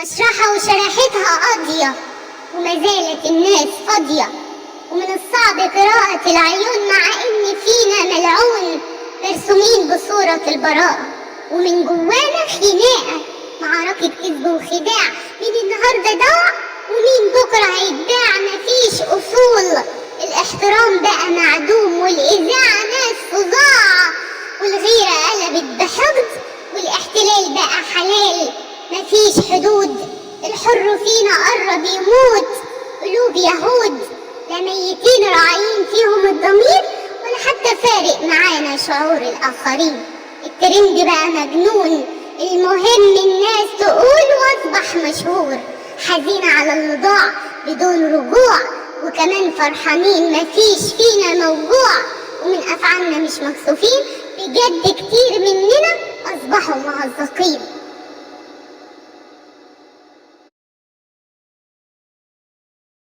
مشرحة وشريحتها قاضية وما زالت الناس فاضية، ومن الصعب قراءة العيون مع إن فينا ملعون مرسومين بصورة البراءة، ومن جوانا خناقة معركة كذب وخداع، مين النهاردة ضاع ومين بكرة هيتباع. مفيش أصول، الاحترام بقى معدوم، والإذاعة ناس فظاعة، والغيرة قلبت بحقد، والاحتلال بقى حلال. مفيش حدود، الحر فينا قرب يموت، قلوب يهود لا ميتين راعين فيهم الضمير، ولا حتى فارق معانا شعور الآخرين. الترند بقى مجنون، المهم الناس تقول واصبح مشهور، حزين على اللي ضاع بدون رجوع، وكمان فرحانين مفيش فينا موجوع، ومن أفعالنا مش مكسوفين بجد، كتير مننا أصبحوا مهزقين.